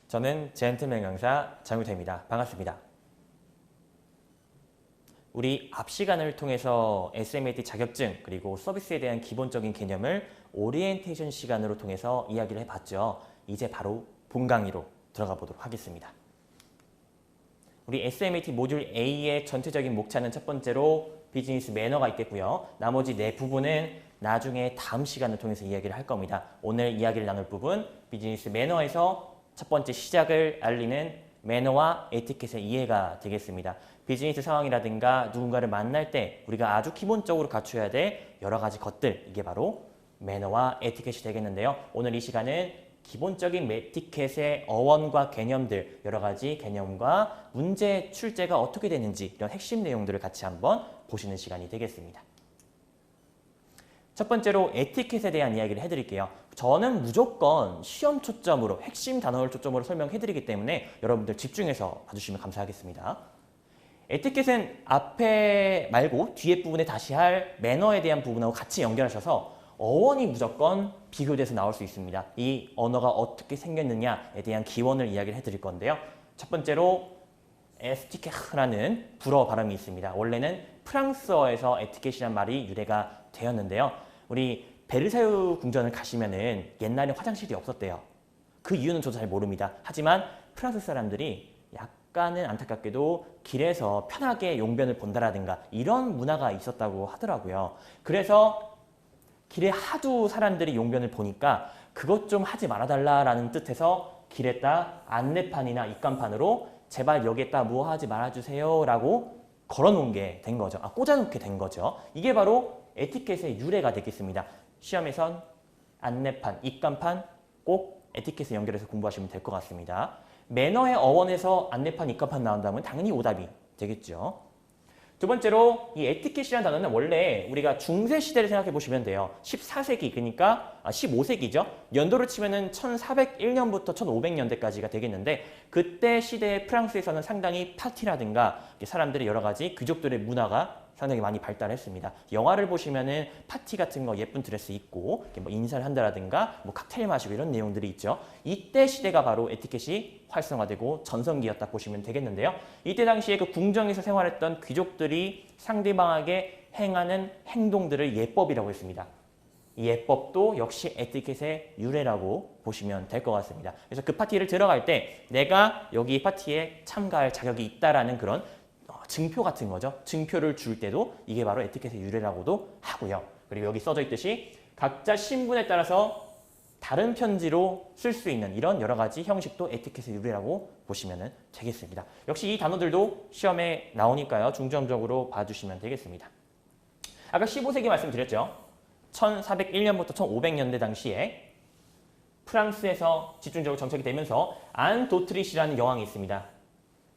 저는 젠틀맨 강사 장유태입니다. 반갑습니다. 우리 앞 시간을 통해서 SMAT 자격증 그리고 서비스에 대한 기본적인 개념을 오리엔테이션 시간으로 통해서 이야기를 해봤죠. 이제 바로 본 강의로 들어가 보도록 하겠습니다. 우리 SMAT 모듈 A의 전체적인 목차는 첫 번째로 비즈니스 매너가 있겠고요. 나머지 네 부분은 나중에 다음 시간을 통해서 이야기를 할 겁니다. 오늘 이야기를 나눌 부분 비즈니스 매너에서 첫 번째 시작을 알리는 매너와 에티켓의 이해가 되겠습니다. 비즈니스 상황이라든가 누군가를 만날 때 우리가 아주 기본적으로 갖춰야 될 여러 가지 것들, 이게 바로 매너와 에티켓이 되겠는데요. 오늘 이 시간은 기본적인 에티켓의 어원과 개념들, 여러 가지 개념과 문제 출제가 어떻게 되는지 이런 핵심 내용들을 같이 한번 보시는 시간이 되겠습니다. 첫 번째로 에티켓에 대한 이야기를 해드릴게요. 저는 무조건 시험 초점으로, 핵심 단어를 초점으로 설명해드리기 때문에 여러분들 집중해서 봐주시면 감사하겠습니다. 에티켓은 앞에 말고 뒤에 부분에 다시 할 매너에 대한 부분하고 같이 연결하셔서 어원이 무조건 비교돼서 나올 수 있습니다. 이 언어가 어떻게 생겼느냐에 대한 기원을 이야기를 해드릴 건데요. 첫 번째로 에티켓이라는 불어 발음이 있습니다. 원래는 프랑스어에서 에티켓이란 말이 유래가 되었는데요. 우리 베르사유 궁전을 가시면은 옛날에 화장실이 없었대요. 그 이유는 저도 잘 모릅니다. 하지만 프랑스 사람들이 약간은 안타깝게도 길에서 편하게 용변을 본다라든가 이런 문화가 있었다고 하더라고요. 그래서 길에 하도 사람들이 용변을 보니까 그것 좀 하지 말아달라라는 뜻에서 길에다 안내판이나 입간판으로 제발 여기에다 뭐 하지 말아주세요 라고 걸어놓은 게 된 거죠. 꽂아놓게 된 거죠. 이게 바로 에티켓의 유래가 되겠습니다. 시험에선 안내판, 입간판 꼭 에티켓에 연결해서 공부하시면 될 것 같습니다. 매너의 어원에서 안내판, 입간판 나온다면 당연히 오답이 되겠죠. 두 번째로 이 에티켓이라는 단어는 원래 우리가 중세 시대를 생각해 보시면 돼요. 14세기, 그러니까 15세기죠. 연도를 치면은 1401년부터 1500년대까지가 되겠는데 그때 시대의 프랑스에서는 상당히 파티라든가 사람들의 여러 가지 귀족들의 문화가 상당히 많이 발달했습니다. 영화를 보시면은 파티 같은 거 예쁜 드레스 입고 뭐 인사를 한다라든가 뭐 칵테일 마시고 이런 내용들이 있죠. 이때 시대가 바로 에티켓이 활성화되고 전성기였다 보시면 되겠는데요. 이때 당시에 그 궁정에서 생활했던 귀족들이 상대방에게 행하는 행동들을 예법이라고 했습니다. 이 예법도 역시 에티켓의 유래라고 보시면 될 것 같습니다. 그래서 그 파티를 들어갈 때 내가 여기 파티에 참가할 자격이 있다라는 그런 증표 같은 거죠. 증표를 줄 때도 이게 바로 에티켓의 유래라고도 하고요. 그리고 여기 써져 있듯이 각자 신분에 따라서 다른 편지로 쓸 수 있는 이런 여러 가지 형식도 에티켓의 유래라고 보시면 되겠습니다. 역시 이 단어들도 시험에 나오니까요. 중점적으로 봐주시면 되겠습니다. 아까 15세기 말씀드렸죠. 1401년부터 1500년대 당시에 프랑스에서 집중적으로 정착이 되면서 안 도트리시라는 여왕이 있습니다.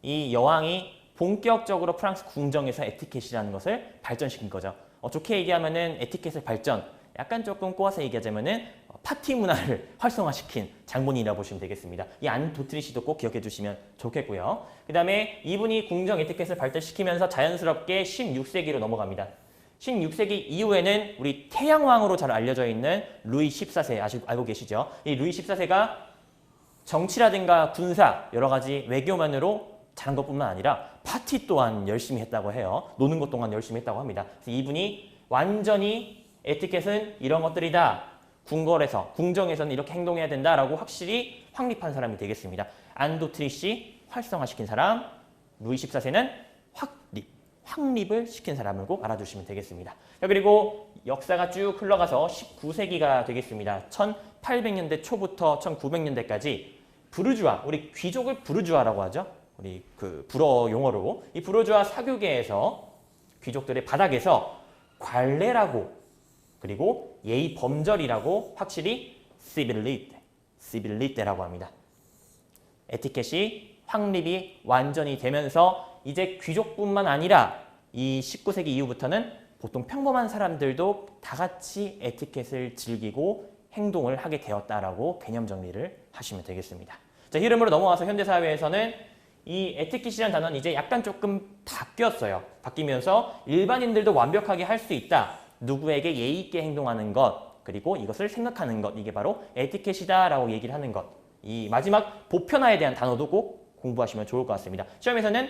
이 여왕이 본격적으로 프랑스 궁정에서 에티켓이라는 것을 발전시킨 거죠. 좋게 얘기하면은 에티켓의 발전, 약간 조금 꼬아서 얘기하자면은 파티 문화를 활성화시킨 장본인이라고 보시면 되겠습니다. 이 안 도트리시도 꼭 기억해 주시면 좋겠고요. 그 다음에 이분이 궁정 에티켓을 발달시키면서 자연스럽게 16세기로 넘어갑니다. 16세기 이후에는 우리 태양왕으로 잘 알려져 있는 루이 14세 알고 계시죠? 이 루이 14세가 정치라든가 군사, 여러 가지 외교만으로 잘한 것뿐만 아니라 파티 또한 열심히 했다고 해요. 노는 것 동안 열심히 했다고 합니다. 그래서 이분이 완전히 에티켓은 이런 것들이다. 궁정에서는 이렇게 행동해야 된다라고 확실히 확립한 사람이 되겠습니다. 안도트리시 활성화시킨 사람, 루이 14세는 확립을 시킨 사람을 꼭 알아두시면 되겠습니다. 그리고 역사가 쭉 흘러가서 19세기가 되겠습니다. 1800년대 초부터 1900년대까지 부르주아, 우리 귀족을 부르주아라고 하죠. 우리 그 불어 용어로 이 부르주아 사교계에서 귀족들의 바닥에서 관례라고 그리고 예의 범절이라고 확실히 시빌리테라고 합니다. 에티켓이 확립이 완전히 되면서 이제 귀족뿐만 아니라 이 19세기 이후부터는 보통 평범한 사람들도 다 같이 에티켓을 즐기고 행동을 하게 되었다라고 개념 정리를 하시면 되겠습니다. 자, 흐름으로 넘어와서 현대사회에서는 이 에티켓이라는 단어는 이제 약간 조금 바뀌었어요. 바뀌면서 일반인들도 완벽하게 할 수 있다. 누구에게 예의 있게 행동하는 것, 그리고 이것을 생각하는 것, 이게 바로 에티켓이다 라고 얘기를 하는 것. 이 마지막 보편화에 대한 단어도 꼭 공부하시면 좋을 것 같습니다. 시험에서는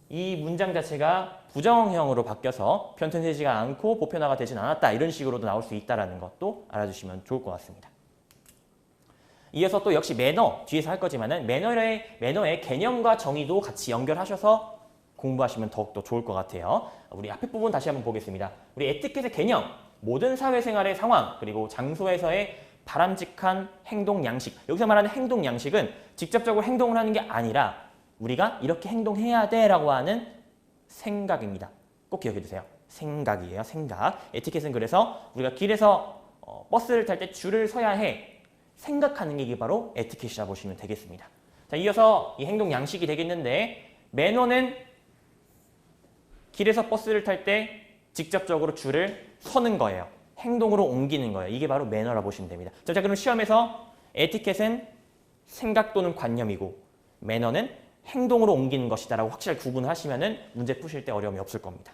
이 문장 자체가 부정형으로 바뀌어서 편편해지가 않고 보편화가 되진 않았다. 이런 식으로도 나올 수 있다는 것도 알아주시면 좋을 것 같습니다. 이어서 또 역시 매너, 뒤에서 할 거지만은 매너의 개념과 정의도 같이 연결하셔서 공부하시면 더욱더 좋을 것 같아요. 우리 앞에 부분 다시 한번 보겠습니다. 우리 에티켓의 개념, 모든 사회생활의 상황, 그리고 장소에서의 바람직한 행동 양식. 여기서 말하는 행동 양식은 직접적으로 행동을 하는 게 아니라 우리가 이렇게 행동해야 돼 라고 하는 생각입니다. 꼭 기억해 주세요. 생각이에요. 생각. 에티켓은 그래서 우리가 길에서 버스를 탈 때 줄을 서야 해. 생각하는 게 이게 바로 에티켓이라 보시면 되겠습니다. 자, 이어서 이 행동 양식이 되겠는데 매너는 길에서 버스를 탈 때 직접적으로 줄을 서는 거예요. 행동으로 옮기는 거예요. 이게 바로 매너라 보시면 됩니다. 자, 그럼 시험에서 에티켓은 생각 또는 관념이고 매너는 행동으로 옮기는 것이다 라고 확실하게 구분을 하시면은 문제 푸실 때 어려움이 없을 겁니다.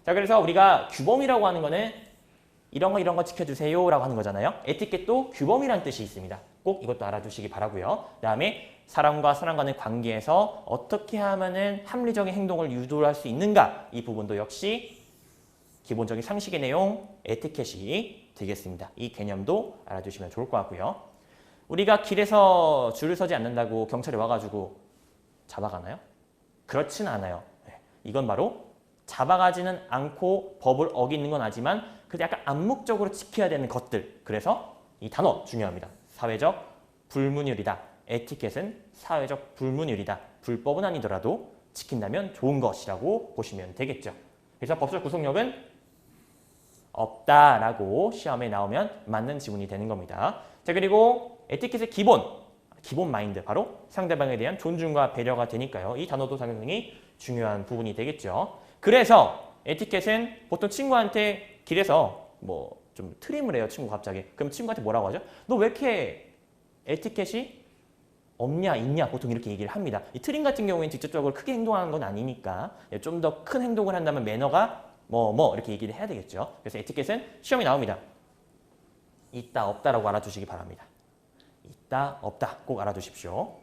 자, 그래서 우리가 규범이라고 하는 거는 이런 거 지켜주세요 라고 하는 거잖아요. 에티켓도 규범이라는 뜻이 있습니다. 꼭 이것도 알아두시기 바라고요. 그 다음에 사람과 사람 간의 관계에서 어떻게 하면은 합리적인 행동을 유도할 수 있는가, 이 부분도 역시 기본적인 상식의 내용, 에티켓이 되겠습니다. 이 개념도 알아두시면 좋을 것 같고요. 우리가 길에서 줄을 서지 않는다고 경찰이 와가지고 잡아가나요? 그렇진 않아요. 이건 바로 잡아가지는 않고 법을 어기는 건 아니지만 그래도 약간 암묵적으로 지켜야 되는 것들. 그래서 이 단어 중요합니다. 사회적 불문율이다. 에티켓은 사회적 불문율이다. 불법은 아니더라도 지킨다면 좋은 것이라고 보시면 되겠죠. 그래서 법적 구속력은 없다라고 시험에 나오면 맞는 지문이 되는 겁니다. 자, 그리고 에티켓의 기본 마인드, 바로 상대방에 대한 존중과 배려가 되니까요. 이 단어도 상당히 중요한 부분이 되겠죠. 그래서 에티켓은 보통 친구한테 길에서 뭐 좀 트림을 해요. 친구 갑자기. 그럼 친구한테 뭐라고 하죠? 너 왜 이렇게 에티켓이 없냐, 있냐, 보통 이렇게 얘기를 합니다. 이 트림 같은 경우에는 직접적으로 크게 행동하는 건 아니니까 좀 더 큰 행동을 한다면 매너가 이렇게 얘기를 해야 되겠죠. 그래서 에티켓은 시험이 나옵니다. 있다, 없다라고 알아두시기 바랍니다. 있다, 없다 꼭 알아두십시오.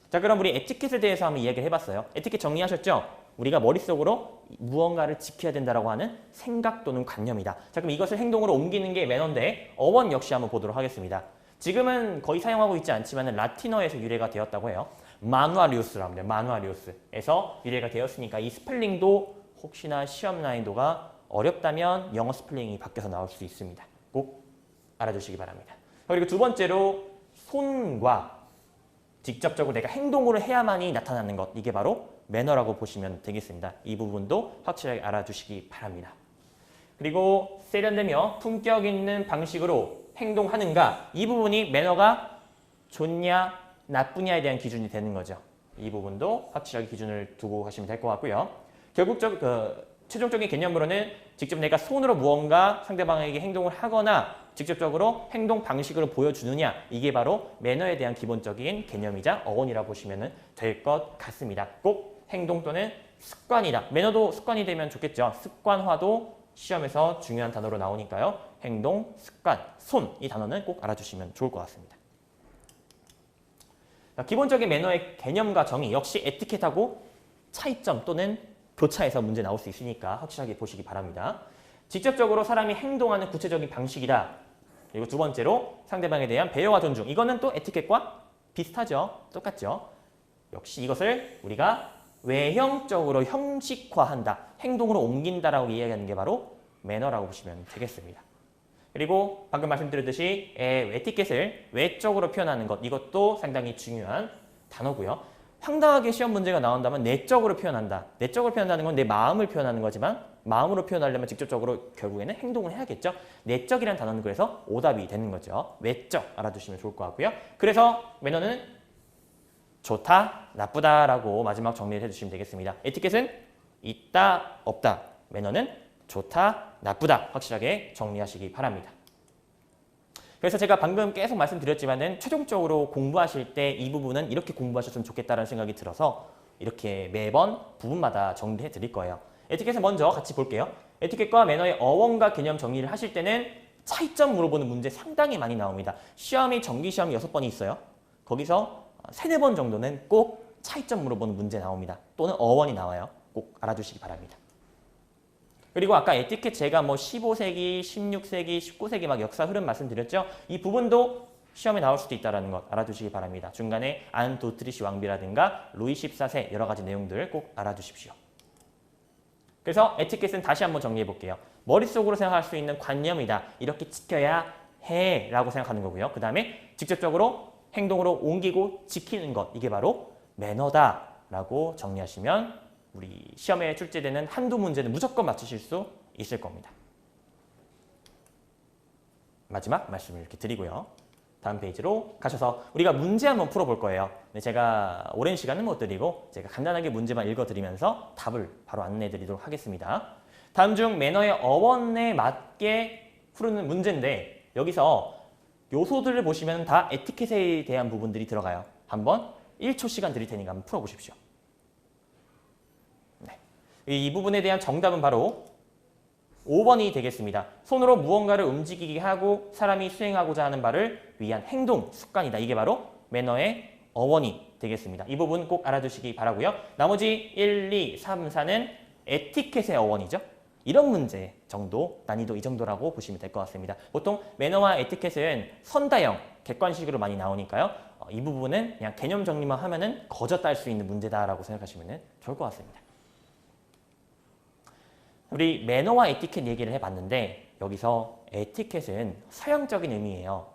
자, 그럼 우리 에티켓에 대해서 한번 이야기를 해봤어요. 에티켓 정리하셨죠? 우리가 머릿속으로 무언가를 지켜야 된다고 하는 생각 또는 관념이다. 자, 그럼 이것을 행동으로 옮기는 게 매너인데 어원 역시 한번 보도록 하겠습니다. 지금은 거의 사용하고 있지 않지만 라틴어에서 유래가 되었다고 해요. 마누아리우스라고 합니다. 마누아리우스에서 유래가 되었으니까 이 스펠링도 혹시나 시험 난이도가 어렵다면 영어 스펠링이 바뀌어서 나올 수 있습니다. 꼭 알아두시기 바랍니다. 그리고 두 번째로 손과 직접적으로 내가 행동으로 해야만이 나타나는 것, 이게 바로 매너라고 보시면 되겠습니다. 이 부분도 확실하게 알아두시기 바랍니다. 그리고 세련되며 품격 있는 방식으로 행동하는가, 이 부분이 매너가 좋냐 나쁘냐에 대한 기준이 되는 거죠. 이 부분도 확실하게 기준을 두고 가시면 될 것 같고요. 최종적인 개념으로는 직접 내가 손으로 무언가 상대방에게 행동을 하거나 직접적으로 행동 방식으로 보여주느냐, 이게 바로 매너에 대한 기본적인 개념이자 어원이라 보시면 될 것 같습니다. 꼭 행동 또는 습관이다. 매너도 습관이 되면 좋겠죠. 습관화도 시험에서 중요한 단어로 나오니까요. 행동, 습관, 손, 이 단어는 꼭 알아주시면 좋을 것 같습니다. 기본적인 매너의 개념과 정의, 역시 에티켓하고 차이점 또는 교차해서 문제 나올 수 있으니까 확실하게 보시기 바랍니다. 직접적으로 사람이 행동하는 구체적인 방식이다. 그리고 두 번째로 상대방에 대한 배려와 존중. 이거는 또 에티켓과 비슷하죠. 똑같죠. 역시 이것을 우리가 외형적으로 형식화한다. 행동으로 옮긴다라고 이야기하는 게 바로 매너라고 보시면 되겠습니다. 그리고 방금 말씀드렸듯이 에티켓을 외적으로 표현하는 것, 이것도 상당히 중요한 단어고요. 황당하게 시험 문제가 나온다면 내적으로 표현한다. 내적으로 표현하는 건 내 마음을 표현하는 거지만 마음으로 표현하려면 직접적으로 결국에는 행동을 해야겠죠. 내적이라는 단어는 그래서 오답이 되는 거죠. 외적 알아두시면 좋을 것 같고요. 그래서 매너는 좋다, 나쁘다라고 마지막 정리를 해주시면 되겠습니다. 에티켓은 있다, 없다. 매너는 좋다, 나쁘다. 확실하게 정리하시기 바랍니다. 그래서 제가 방금 계속 말씀드렸지만은 최종적으로 공부하실 때 이 부분은 이렇게 공부하셨으면 좋겠다는 생각이 들어서 이렇게 매번 부분마다 정리해 드릴 거예요. 에티켓을 먼저 같이 볼게요. 에티켓과 매너의 어원과 개념 정리를 하실 때는 차이점 물어보는 문제 상당히 많이 나옵니다. 시험이 정기 시험이 6번이 있어요. 거기서 3, 4번 정도는 꼭 차이점 물어보는 문제 나옵니다. 또는 어원이 나와요. 꼭 알아두시기 바랍니다. 그리고 아까 에티켓 제가 뭐 15세기, 16세기, 19세기 막 역사 흐름 말씀드렸죠. 이 부분도 시험에 나올 수도 있다는 것 알아두시기 바랍니다. 중간에 안 도트리시 왕비라든가 루이 14세 여러 가지 내용들 꼭 알아두십시오. 그래서 에티켓은 다시 한번 정리해 볼게요. 머릿속으로 생각할 수 있는 관념이다. 이렇게 지켜야 해 라고 생각하는 거고요. 그 다음에 직접적으로 행동으로 옮기고 지키는 것. 이게 바로 매너다 라고 정리하시면 우리 시험에 출제되는 한두 문제는 무조건 맞추실 수 있을 겁니다. 마지막 말씀을 이렇게 드리고요. 다음 페이지로 가셔서 우리가 문제 한번 풀어볼 거예요. 근데 제가 오랜 시간은 못 드리고 제가 간단하게 문제만 읽어드리면서 답을 바로 안내해드리도록 하겠습니다. 다음 중 매너의 어원에 맞게 풀는 문제인데 여기서 요소들을 보시면 다 에티켓에 대한 부분들이 들어가요. 한번 1초 시간 드릴 테니까 한번 풀어보십시오. 네. 이 부분에 대한 정답은 바로 5번이 되겠습니다. 손으로 무언가를 움직이게 하고 사람이 수행하고자 하는 바를 위한 행동, 습관이다. 이게 바로 매너의 어원이 되겠습니다. 이 부분 꼭 알아두시기 바라고요. 나머지 1, 2, 3, 4는 에티켓의 어원이죠. 이런 문제 정도, 난이도 이 정도라고 보시면 될 것 같습니다. 보통 매너와 에티켓은 선다형, 객관식으로 많이 나오니까요. 이 부분은 그냥 개념 정리만 하면은 거저 딸 수 있는 문제다라고 생각하시면 좋을 것 같습니다. 우리 매너와 에티켓 얘기를 해봤는데 여기서 에티켓은 서양적인 의미예요.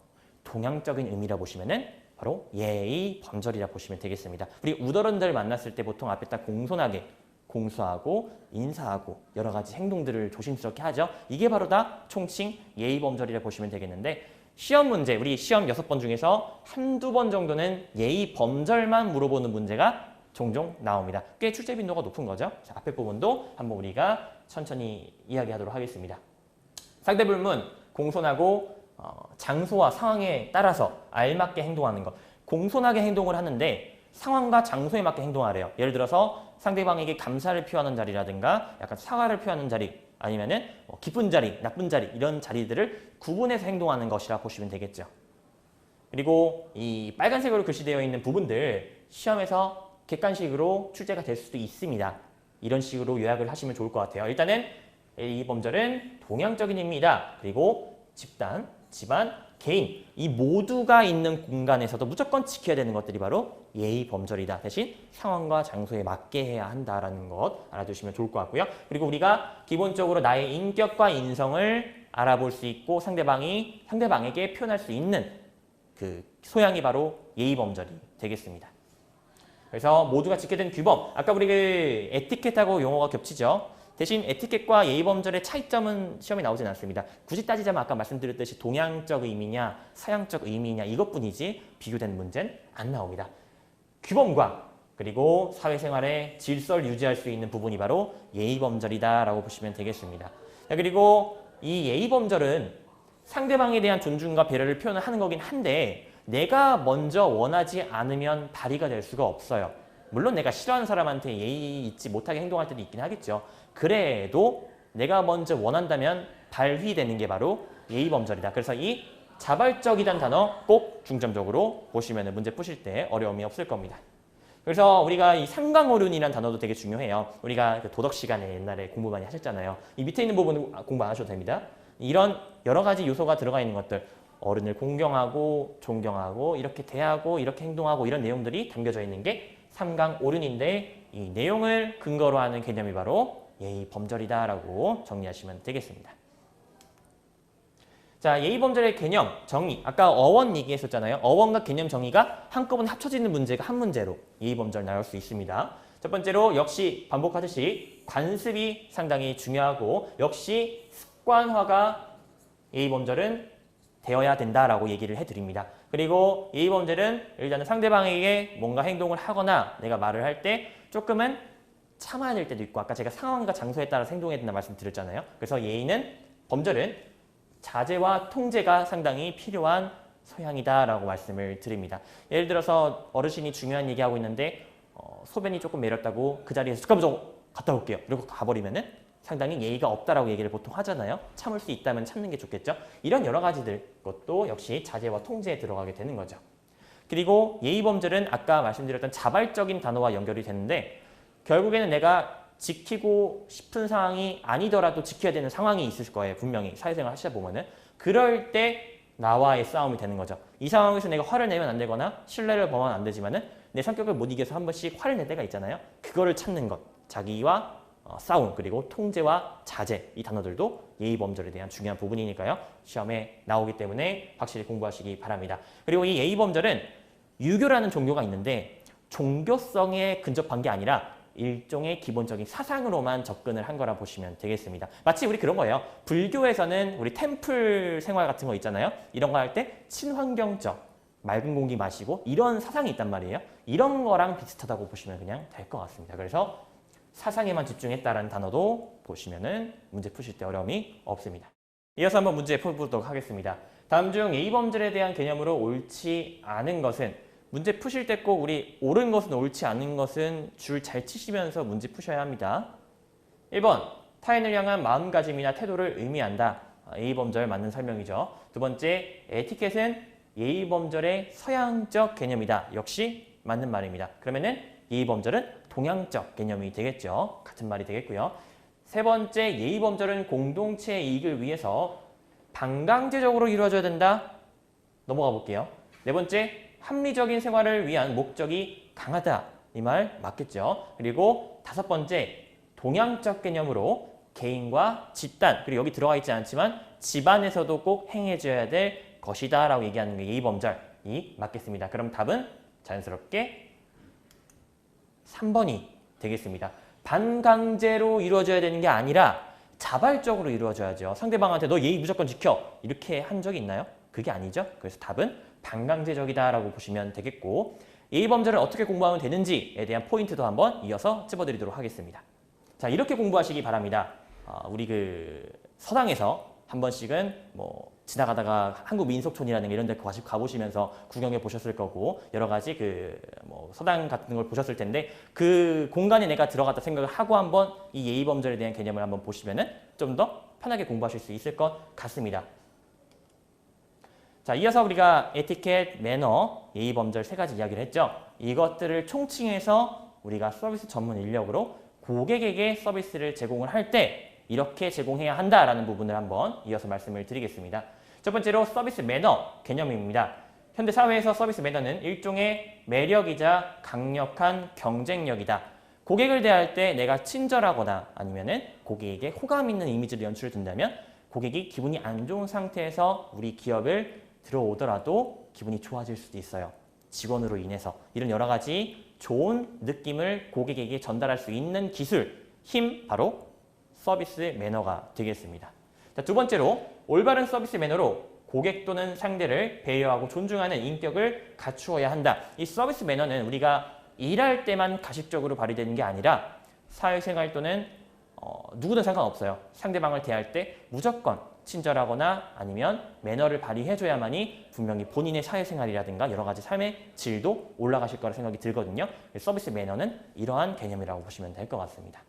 동양적인 의미라 보시면은 바로 예의, 범절이라 보시면 되겠습니다. 우리 우더런들 만났을 때 보통 앞에다 공손하게 공수하고 인사하고 여러 가지 행동들을 조심스럽게 하죠. 이게 바로 다 총칭 예의, 범절이라 보시면 되겠는데 시험 문제, 우리 시험 6번 중에서 한두 번 정도는 예의, 범절만 물어보는 문제가 종종 나옵니다. 꽤 출제 빈도가 높은 거죠. 자, 앞에 부분도 한번 우리가 천천히 이야기하도록 하겠습니다. 상대불문, 공손하고 장소와 상황에 따라서 알맞게 행동하는 것. 공손하게 행동을 하는데 상황과 장소에 맞게 행동하래요. 예를 들어서 상대방에게 감사를 표하는 자리라든가 약간 사과를 표하는 자리 아니면은 기쁜 자리, 나쁜 자리 이런 자리들을 구분해서 행동하는 것이라 보시면 되겠죠. 그리고 이 빨간색으로 글씨되어 있는 부분들 시험에서 객관식으로 출제가 될 수도 있습니다. 이런 식으로 요약을 하시면 좋을 것 같아요. 일단은 이 범절은 동양적인 의미이다. 그리고 집단, 집안, 개인 이 모두가 있는 공간에서도 무조건 지켜야 되는 것들이 바로 예의 범절이다. 대신 상황과 장소에 맞게 해야 한다라는 것 알아두시면 좋을 것 같고요. 그리고 우리가 기본적으로 나의 인격과 인성을 알아볼 수 있고 상대방에게 표현할 수 있는 그 소양이 바로 예의 범절이 되겠습니다. 그래서 모두가 지켜야 되는 규범. 아까 우리 그 에티켓하고 용어가 겹치죠. 대신 에티켓과 예의 범절의 차이점은 시험에 나오진 않습니다. 굳이 따지자면 아까 말씀드렸듯이 동양적 의미냐 서양적 의미냐 이것뿐이지 비교된 문제는 안 나옵니다. 규범과 그리고 사회생활의 질서를 유지할 수 있는 부분이 바로 예의 범절이다라고 보시면 되겠습니다. 그리고 이 예의 범절은 상대방에 대한 존중과 배려를 표현하는 거긴 한데 내가 먼저 원하지 않으면 발휘가 될 수가 없어요. 물론 내가 싫어하는 사람한테 예의 있지 못하게 행동할 때도 있긴 하겠죠. 그래도 내가 먼저 원한다면 발휘되는 게 바로 예의 범절이다. 그래서 이 자발적이란 단어 꼭 중점적으로 보시면 문제 푸실 때 어려움이 없을 겁니다. 그래서 우리가 이 삼강어륜이라는 단어도 되게 중요해요. 우리가 그 도덕 시간에 옛날에 공부 많이 하셨잖아요. 이 밑에 있는 부분은 공부 안 하셔도 됩니다. 이런 여러 가지 요소가 들어가 있는 것들 어른을 공경하고 존경하고 이렇게 대하고 이렇게 행동하고 이런 내용들이 담겨져 있는 게 삼강오륜인데 이 내용을 근거로 하는 개념이 바로 예의 범절이다라고 정리하시면 되겠습니다. 자, 예의 범절의 개념, 정의. 아까 어원 얘기했었잖아요. 어원과 개념 정의가 한꺼번에 합쳐지는 문제가 한 문제로 예의 범절 나올 수 있습니다. 첫 번째로 역시 반복하듯이 관습이 상당히 중요하고 역시 습관화가 예의 범절은 되어야 된다라고 얘기를 해드립니다. 그리고 예의 범절은 일단은 상대방에게 뭔가 행동을 하거나 내가 말을 할 때 조금은 참아야 될 때도 있고 아까 제가 상황과 장소에 따라 행동해야 된다 말씀드렸잖아요. 그래서 예의는 범절은 자제와 통제가 상당히 필요한 소양이다라고 말씀을 드립니다. 예를 들어서 어르신이 중요한 얘기하고 있는데 소변이 조금 매렸다고 그 자리에서 잠깐만 좀 갔다 올게요. 이러고 가버리면은 상당히 예의가 없다라고 얘기를 보통 하잖아요. 참을 수 있다면 참는 게 좋겠죠. 이런 여러 가지들 것도 역시 자제와 통제에 들어가게 되는 거죠. 그리고 예의범절은 아까 말씀드렸던 자발적인 단어와 연결이 되는데 결국에는 내가 지키고 싶은 상황이 아니더라도 지켜야 되는 상황이 있을 거예요. 분명히 사회생활 하시다 보면은. 그럴 때 나와의 싸움이 되는 거죠. 이 상황에서 내가 화를 내면 안 되거나 신뢰를 범하면 안 되지만은 내 성격을 못 이겨서 한 번씩 화를 낼 때가 있잖아요. 그거를 찾는 것. 자기와 싸움, 그리고 통제와 자제, 이 단어들도 예의범절에 대한 중요한 부분이니까요. 시험에 나오기 때문에 확실히 공부하시기 바랍니다. 그리고 이 예의범절은 유교라는 종교가 있는데 종교성에 근접한 게 아니라 일종의 기본적인 사상으로만 접근을 한 거라 보시면 되겠습니다. 마치 우리 그런 거예요. 불교에서는 우리 템플 생활 같은 거 있잖아요. 이런 거 할 때 친환경적, 맑은 공기 마시고 이런 사상이 있단 말이에요. 이런 거랑 비슷하다고 보시면 그냥 될 것 같습니다. 그래서 사상에만 집중했다라는 단어도 보시면은 문제 푸실 때 어려움이 없습니다. 이어서 한번 문제 풀어보도록 하겠습니다. 다음 중 예의범절에 대한 개념으로 옳지 않은 것은, 문제 푸실 때 꼭 우리 옳은 것은 옳지 않은 것은 줄 잘 치시면서 문제 푸셔야 합니다. 1번, 타인을 향한 마음가짐이나 태도를 의미한다. 예의범절 맞는 설명이죠. 두 번째, 에티켓은 예의범절의 서양적 개념이다. 역시 맞는 말입니다. 그러면은 예의범절은 동양적 개념이 되겠죠. 같은 말이 되겠고요. 세 번째, 예의범절은 공동체의 이익을 위해서 반강제적으로 이루어져야 된다. 넘어가 볼게요. 네 번째, 합리적인 생활을 위한 목적이 강하다. 이 말 맞겠죠. 그리고 다섯 번째, 동양적 개념으로 개인과 집단, 그리고 여기 들어가 있지 않지만 집안에서도 꼭 행해져야 될 것이다 라고 얘기하는 게 예의범절이 맞겠습니다. 그럼 답은 자연스럽게 3번이 되겠습니다. 반강제로 이루어져야 되는 게 아니라 자발적으로 이루어져야죠. 상대방한테 너 예의 무조건 지켜 이렇게 한 적이 있나요? 그게 아니죠. 그래서 답은 반강제적이다 라고 보시면 되겠고, 예의범절을 어떻게 공부하면 되는지에 대한 포인트도 한번 이어서 찝어드리도록 하겠습니다. 자, 이렇게 공부하시기 바랍니다. 우리 서당에서 한 번씩은 지나가다가 한국민속촌이라든가 이런 데 가보시면서 구경해 보셨을 거고, 여러 가지 서당 같은 걸 보셨을 텐데, 그 공간에 내가 들어갔다 생각을 하고 한번 이 예의범절에 대한 개념을 한번 보시면은 좀 더 편하게 공부하실 수 있을 것 같습니다. 자, 이어서 우리가 에티켓, 매너, 예의범절 세 가지 이야기를 했죠. 이것들을 총칭해서 우리가 서비스 전문 인력으로 고객에게 서비스를 제공을 할 때 이렇게 제공해야 한다라는 부분을 한번 이어서 말씀을 드리겠습니다. 첫 번째로 서비스 매너 개념입니다. 현대 사회에서 서비스 매너는 일종의 매력이자 강력한 경쟁력이다. 고객을 대할 때 내가 친절하거나 아니면은 고객에게 호감 있는 이미지를 연출된다면 고객이 기분이 안 좋은 상태에서 우리 기업을 들어오더라도 기분이 좋아질 수도 있어요. 직원으로 인해서. 이런 여러 가지 좋은 느낌을 고객에게 전달할 수 있는 기술, 힘, 바로 서비스 매너가 되겠습니다. 자, 두 번째로 올바른 서비스 매너로 고객 또는 상대를 배려하고 존중하는 인격을 갖추어야 한다. 이 서비스 매너는 우리가 일할 때만 가식적으로 발휘되는 게 아니라 사회생활 또는 누구든 상관없어요. 상대방을 대할 때 무조건 친절하거나 아니면 매너를 발휘해줘야만이 분명히 본인의 사회생활이라든가 여러 가지 삶의 질도 올라가실 거라 생각이 들거든요. 서비스 매너는 이러한 개념이라고 보시면 될 것 같습니다.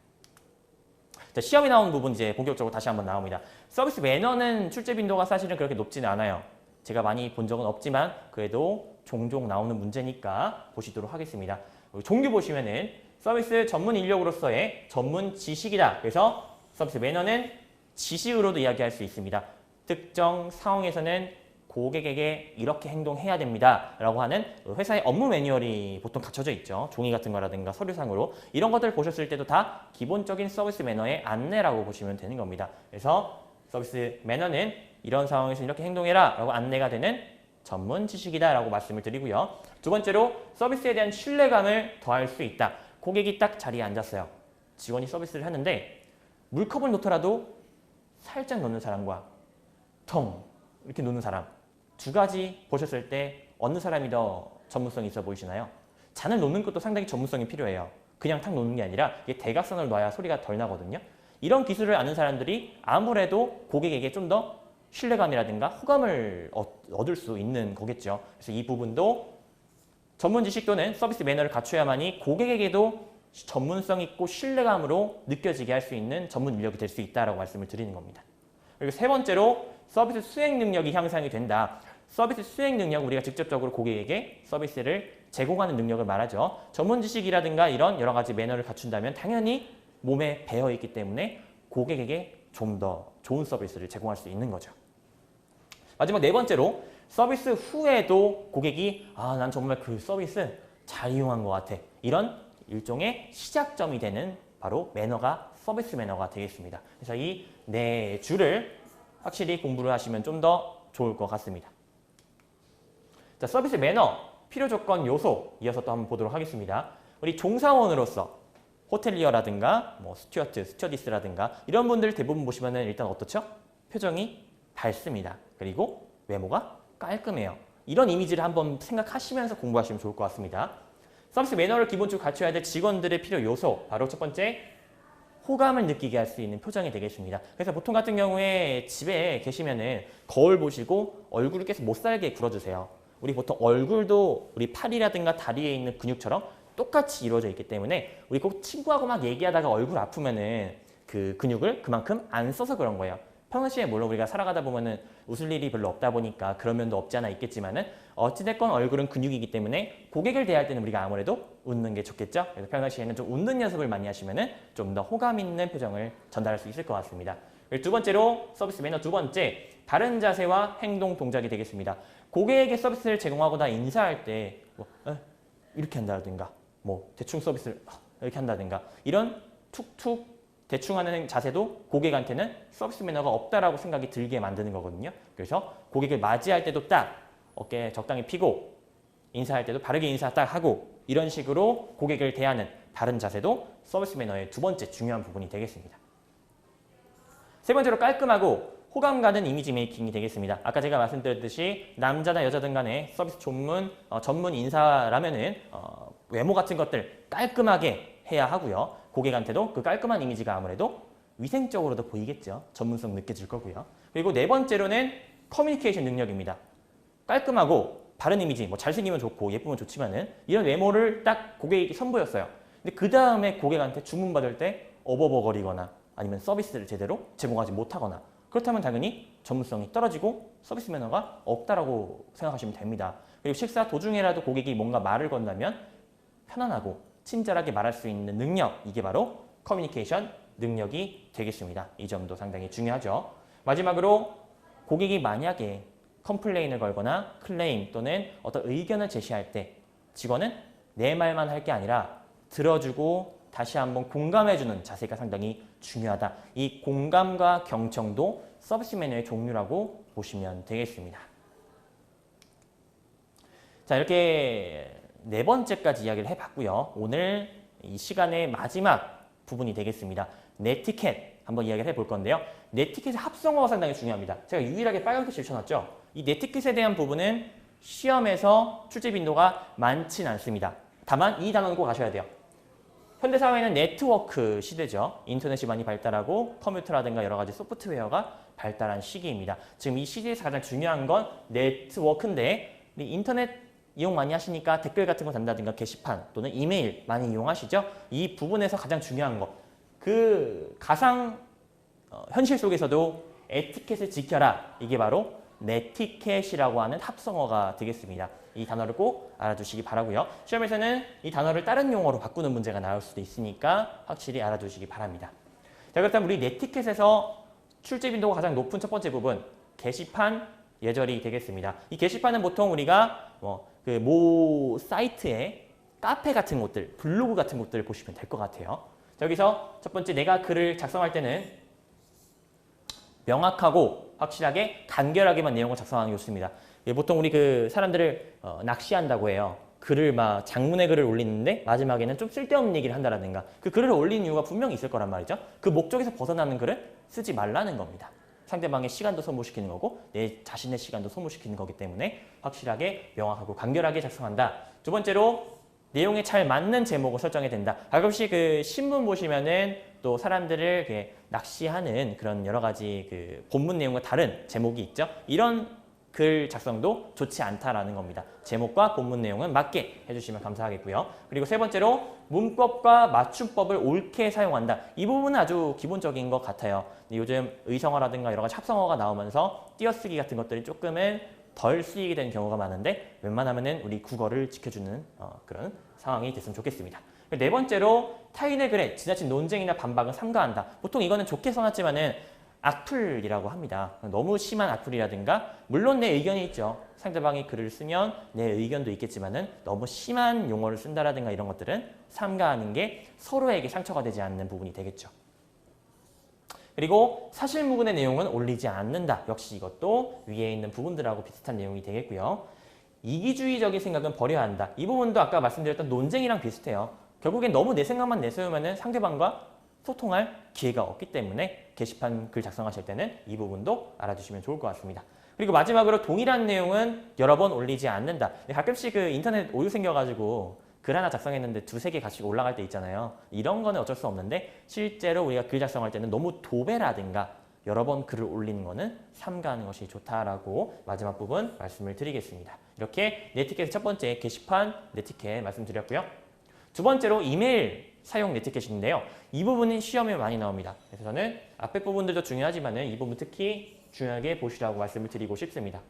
자, 시험에 나온 부분 이제 본격적으로 다시 한번 나옵니다. 서비스 매너는 출제 빈도가 사실은 그렇게 높지는 않아요. 제가 많이 본 적은 없지만 그래도 종종 나오는 문제니까 보시도록 하겠습니다. 종류 보시면은 서비스 전문 인력으로서의 전문 지식이다. 그래서 서비스 매너는 지식으로도 이야기할 수 있습니다. 특정 상황에서는 고객에게 이렇게 행동해야 됩니다. 라고 하는 회사의 업무 매뉴얼이 보통 갖춰져 있죠. 종이 같은 거라든가 서류상으로. 이런 것들 보셨을 때도 다 기본적인 서비스 매너의 안내라고 보시면 되는 겁니다. 그래서 서비스 매너는 이런 상황에서 이렇게 행동해라 라고 안내가 되는 전문 지식이다 라고 말씀을 드리고요. 두 번째로 서비스에 대한 신뢰감을 더할 수 있다. 고객이 딱 자리에 앉았어요. 직원이 서비스를 하는데 물컵을 놓더라도 살짝 놓는 사람과 텅 이렇게 놓는 사람, 두 가지 보셨을 때 어느 사람이 더 전문성이 있어 보이시나요? 잔을 놓는 것도 상당히 전문성이 필요해요. 그냥 탁 놓는 게 아니라 이게 대각선을 놔야 소리가 덜 나거든요. 이런 기술을 아는 사람들이 아무래도 고객에게 좀 더 신뢰감이라든가 호감을 얻을 수 있는 거겠죠. 그래서 이 부분도 전문 지식 또는 서비스 매너를 갖춰야만이 고객에게도 전문성 있고 신뢰감으로 느껴지게 할 수 있는 전문 인력이 될 수 있다라고 말씀을 드리는 겁니다. 그리고 세 번째로 서비스 수행 능력이 향상이 된다. 서비스 수행 능력, 우리가 직접적으로 고객에게 서비스를 제공하는 능력을 말하죠. 전문 지식이라든가 이런 여러 가지 매너를 갖춘다면 당연히 몸에 배어 있기 때문에 고객에게 좀 더 좋은 서비스를 제공할 수 있는 거죠. 마지막 네 번째로 서비스 후에도 고객이 난 정말 그 서비스 잘 이용한 것 같아. 이런 일종의 시작점이 되는 바로 매너가 서비스 매너가 되겠습니다. 그래서 이 네 줄을 확실히 공부를 하시면 좀 더 좋을 것 같습니다. 자, 서비스 매너, 필요 조건 요소 이어서 또 한번 보도록 하겠습니다. 우리 종사원으로서 호텔리어라든가 뭐 스튜어트, 스튜어디스라든가 이런 분들 대부분 보시면은 일단 어떻죠? 표정이 밝습니다. 그리고 외모가 깔끔해요. 이런 이미지를 한번 생각하시면서 공부하시면 좋을 것 같습니다. 서비스 매너를 기본적으로 갖춰야 될 직원들의 필요 요소, 바로 첫 번째 호감을 느끼게 할 수 있는 표정이 되겠습니다. 그래서 보통 같은 경우에 집에 계시면은 거울 보시고 얼굴을 계속 못 살게 굴어주세요. 우리 보통 얼굴도 우리 팔이라든가 다리에 있는 근육처럼 똑같이 이루어져 있기 때문에 우리 꼭 친구하고 막 얘기하다가 얼굴 아프면은 그 근육을 그만큼 안 써서 그런 거예요. 평상시에 물론 우리가 살아가다 보면은 웃을 일이 별로 없다 보니까 그런 면도 없지 않아 있겠지만은 어찌됐건 얼굴은 근육이기 때문에 고객을 대할 때는 우리가 아무래도 웃는 게 좋겠죠. 그래서 평상시에는 좀 웃는 연습을 많이 하시면은 좀 더 호감 있는 표정을 전달할 수 있을 것 같습니다. 그리고 두 번째로 서비스 매너 두 번째, 바른 자세와 행동 동작이 되겠습니다. 고객에게 서비스를 제공하거나 인사할 때 이렇게 한다든가 뭐 대충 서비스를 이렇게 한다든가 이런 툭툭 대충 하는 자세도 고객한테는 서비스 매너가 없다라고 생각이 들게 만드는 거거든요. 그래서 고객을 맞이할 때도 딱 어깨 적당히 펴고 인사할 때도 바르게 인사 딱 하고 이런 식으로 고객을 대하는 바른 자세도 서비스 매너의 두 번째 중요한 부분이 되겠습니다. 세 번째로 깔끔하고 호감 가는 이미지 메이킹이 되겠습니다. 아까 제가 말씀드렸듯이 남자나 여자든 간에 서비스 전문 인사라면은 외모 같은 것들 깔끔하게 해야 하고요. 고객한테도 그 깔끔한 이미지가 아무래도 위생적으로도 보이겠죠. 전문성 느껴질 거고요. 그리고 네 번째로는 커뮤니케이션 능력입니다. 깔끔하고 바른 이미지, 뭐 잘생기면 좋고 예쁘면 좋지만은 이런 외모를 딱 고객에게 선보였어요. 근데 그 다음에 고객한테 주문받을 때 어버버거리거나 아니면 서비스를 제대로 제공하지 못하거나 그렇다면 당연히 전문성이 떨어지고 서비스 매너가 없다라고 생각하시면 됩니다. 그리고 식사 도중에라도 고객이 뭔가 말을 건다면 편안하고 친절하게 말할 수 있는 능력, 이게 바로 커뮤니케이션 능력이 되겠습니다. 이 점도 상당히 중요하죠. 마지막으로 고객이 만약에 컴플레인을 걸거나 클레임 또는 어떤 의견을 제시할 때 직원은 내 말만 할 게 아니라 들어주고 다시 한번 공감해주는 자세가 상당히 중요하다. 이 공감과 경청도 서비스 매너의 종류라고 보시면 되겠습니다. 자, 이렇게 네 번째까지 이야기를 해봤고요. 오늘 이 시간의 마지막 부분이 되겠습니다. 네티켓 한번 이야기를 해볼 건데요. 네티켓의 합성어가 상당히 중요합니다. 제가 유일하게 빨간 글씨를 쳐놨죠. 이 네티켓에 대한 부분은 시험에서 출제 빈도가 많진 않습니다. 다만 이 단어는 꼭 아셔야 돼요. 현대사회는 네트워크 시대죠. 인터넷이 많이 발달하고 컴퓨터라든가 여러 가지 소프트웨어가 발달한 시기입니다. 지금 이 시기에서 가장 중요한 건 네트워크인데 인터넷 이용 많이 하시니까 댓글 같은 거 단다든가 게시판 또는 이메일 많이 이용하시죠? 이 부분에서 가장 중요한 거. 그 가상 현실 속에서도 에티켓을 지켜라. 이게 바로 네티켓이라고 하는 합성어가 되겠습니다. 이 단어를 꼭 알아두시기 바라고요. 시험에서는 이 단어를 다른 용어로 바꾸는 문제가 나올 수도 있으니까 확실히 알아두시기 바랍니다. 자, 그렇다면 우리 네티켓에서 출제 빈도가 가장 높은 첫 번째 부분, 게시판 예절이 되겠습니다. 이 게시판은 보통 우리가 모 사이트에 카페 같은 곳들, 블로그 같은 곳들을 보시면 될 것 같아요. 자, 여기서 첫 번째 내가 글을 작성할 때는 명확하고 확실하게 간결하게만 내용을 작성하는 게 좋습니다. 보통 우리 그 사람들을 낚시한다고 해요. 글을 막 장문의 글을 올리는데 마지막에는 좀 쓸데없는 얘기를 한다라든가 그 글을 올리는 이유가 분명히 있을 거란 말이죠. 그 목적에서 벗어나는 글을 쓰지 말라는 겁니다. 상대방의 시간도 소모시키는 거고 내 자신의 시간도 소모시키는 거기 때문에 확실하게 명확하고 간결하게 작성한다. 두 번째로 내용에 잘 맞는 제목을 설정해야 된다. 가끔씩 그 신문 보시면은 또 사람들을 이렇게 낚시하는 그런 여러 가지 그 본문 내용과 다른 제목이 있죠. 이런 글 작성도 좋지 않다라는 겁니다. 제목과 본문 내용은 맞게 해주시면 감사하겠고요. 그리고 세 번째로 문법과 맞춤법을 옳게 사용한다. 이 부분은 아주 기본적인 것 같아요. 요즘 의성어라든가 여러 가지 합성어가 나오면서 띄어쓰기 같은 것들이 조금은 덜 쓰이게 되는 경우가 많은데 웬만하면은 우리 국어를 지켜주는 그런 상황이 됐으면 좋겠습니다. 네 번째로 타인의 글에 지나친 논쟁이나 반박은 삼가한다. 보통 이거는 좋게 써놨지만은 악플이라고 합니다. 너무 심한 악플이라든가 물론 내 의견이 있죠. 상대방이 글을 쓰면 내 의견도 있겠지만은 너무 심한 용어를 쓴다라든가 이런 것들은 삼가하는 게 서로에게 상처가 되지 않는 부분이 되겠죠. 그리고 사실무근의 내용은 올리지 않는다. 역시 이것도 위에 있는 부분들하고 비슷한 내용이 되겠고요. 이기주의적인 생각은 버려야 한다. 이 부분도 아까 말씀드렸던 논쟁이랑 비슷해요. 결국엔 너무 내 생각만 내세우면 상대방과 소통할 기회가 없기 때문에 게시판 글 작성하실 때는 이 부분도 알아두시면 좋을 것 같습니다. 그리고 마지막으로 동일한 내용은 여러 번 올리지 않는다. 가끔씩 그 인터넷 오류 생겨가지고 글 하나 작성했는데 두세 개 같이 올라갈 때 있잖아요. 이런 거는 어쩔 수 없는데 실제로 우리가 글 작성할 때는 너무 도배라든가 여러 번 글을 올리는 거는 삼가하는 것이 좋다라고 마지막 부분 말씀을 드리겠습니다. 이렇게 네티켓의 첫 번째 게시판 네티켓 말씀드렸고요. 두 번째로 이메일 사용 네티켓인데요. 이 부분은 시험에 많이 나옵니다. 그래서 저는 앞에 부분들도 중요하지만 이 부분 특히 중요하게 보시라고 말씀을 드리고 싶습니다.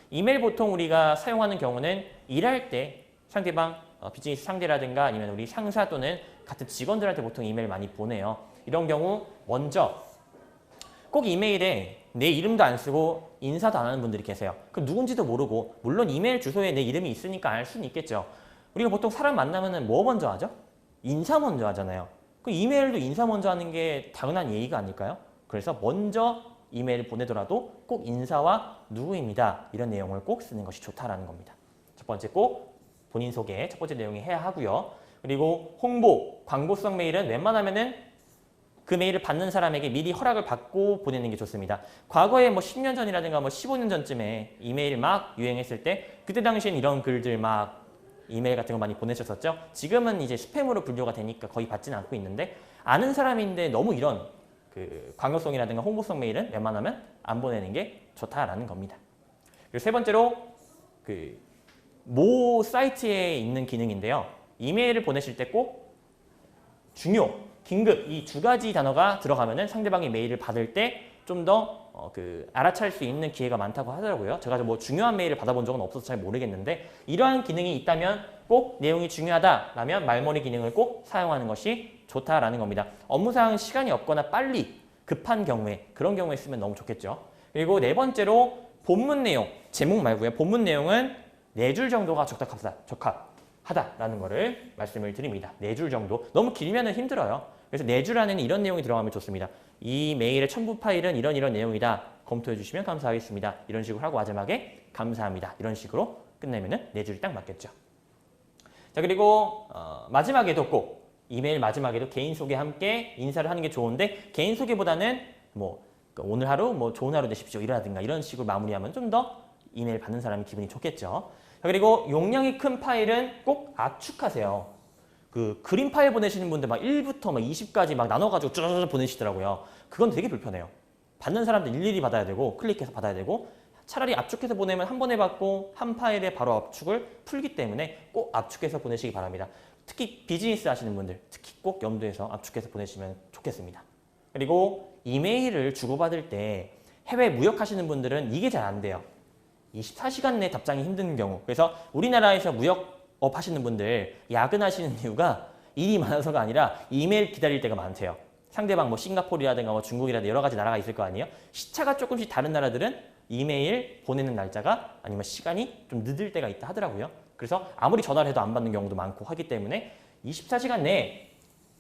이메일 보통 우리가 사용하는 경우는 일할 때 상대방 비즈니스 상대라든가 아니면 우리 상사 또는 같은 직원들한테 보통 이메일 많이 보내요. 이런 경우 먼저 꼭 이메일에 내 이름도 안 쓰고 인사도 안 하는 분들이 계세요. 그럼 누군지도 모르고 물론 이메일 주소에 내 이름이 있으니까 알 수는 있겠죠. 우리가 보통 사람 만나면은 뭐 먼저 하죠? 인사 먼저 하잖아요. 그 이메일도 인사 먼저 하는 게 당연한 예의가 아닐까요? 그래서 먼저 이메일을 보내더라도 꼭 인사와 누구입니다. 이런 내용을 꼭 쓰는 것이 좋다라는 겁니다. 첫 번째 꼭 본인 소개 첫 번째 내용이 해야 하고요. 그리고 홍보, 광고성 메일은 웬만하면은 그 메일을 받는 사람에게 미리 허락을 받고 보내는 게 좋습니다. 과거에 뭐 10년 전이라든가 뭐 15년 전쯤에 이메일 막 유행했을 때 그때 당시엔 이런 글들 막 이메일 같은 거 많이 보내셨었죠. 지금은 이제 스팸으로 분류가 되니까 거의 받지는 않고 있는데 아는 사람인데 너무 이런 그 광고성이라든가 홍보성 메일은 웬만하면 안 보내는 게 좋다라는 겁니다. 그리고 세 번째로 모 사이트에 있는 기능인데요. 이메일을 보내실 때 꼭 중요, 긴급 이 두 가지 단어가 들어가면은 상대방이 메일을 받을 때 좀 더 알아챌 수 있는 기회가 많다고 하더라고요. 제가 뭐 중요한 메일을 받아본 적은 없어서 잘 모르겠는데 이러한 기능이 있다면 꼭 내용이 중요하다라면 말머리 기능을 꼭 사용하는 것이 좋다라는 겁니다. 업무상 시간이 없거나 빨리 급한 경우에 그런 경우에 쓰면 너무 좋겠죠. 그리고 네 번째로 본문 내용, 제목 말고요. 본문 내용은 4줄 정도가 적합하다라는 거를 말씀을 드립니다. 4줄 정도. 너무 길면 힘들어요. 그래서 4줄 안에는 이런 내용이 들어가면 좋습니다. 이 메일의 첨부 파일은 이런 내용이다. 검토해 주시면 감사하겠습니다. 이런 식으로 하고 마지막에 감사합니다. 이런 식으로 끝내면은 4줄이 딱 맞겠죠. 자, 그리고 마지막에도 꼭 이메일 마지막에도 개인 소개 함께 인사를 하는 게 좋은데 개인 소개보다는 뭐 오늘 하루 뭐 좋은 하루 되십시오 이라든가 이런 식으로 마무리하면 좀 더 이메일 받는 사람이 기분이 좋겠죠. 자, 그리고 용량이 큰 파일은 꼭 압축하세요. 그 그림 파일 보내시는 분들 막 1부터 막 20까지 막 나눠가지고 쭈르르 보내시더라고요. 그건 되게 불편해요. 받는 사람들 일일이 받아야 되고 클릭해서 받아야 되고 차라리 압축해서 보내면 한 번에 받고 한 파일에 바로 압축을 풀기 때문에 꼭 압축해서 보내시기 바랍니다. 특히 비즈니스 하시는 분들 특히 꼭 염두에서 압축해서 보내시면 좋겠습니다. 그리고 이메일을 주고받을 때 해외 무역하시는 분들은 이게 잘 안 돼요. 24시간 내 답장이 힘든 경우. 그래서 우리나라에서 무역업 하시는 분들 야근하시는 이유가 일이 많아서가 아니라 이메일 기다릴 때가 많대요. 상대방 뭐 싱가포르라든가 뭐 중국이라든가 여러 가지 나라가 있을 거 아니에요. 시차가 조금씩 다른 나라들은 이메일 보내는 날짜가 아니면 시간이 좀 늦을 때가 있다 하더라고요. 그래서 아무리 전화를 해도 안 받는 경우도 많고 하기 때문에 24시간 내에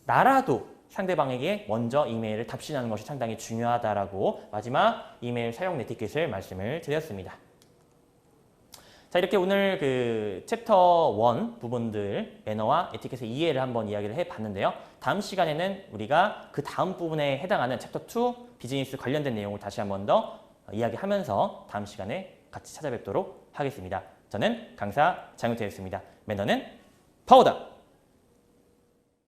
나라도 상대방에게 먼저 이메일을 답신하는 것이 상당히 중요하다라고 마지막 이메일 사용 네티켓을 말씀을 드렸습니다. 자, 이렇게 오늘 그 챕터 1 부분들 매너와 에티켓의 이해를 한번 이야기를 해봤는데요. 다음 시간에는 우리가 그 다음 부분에 해당하는 챕터 2 비즈니스 관련된 내용을 다시 한번 더 이야기하면서 다음 시간에 같이 찾아뵙도록 하겠습니다. 저는 강사 장윤태였습니다. 매너는 파워다!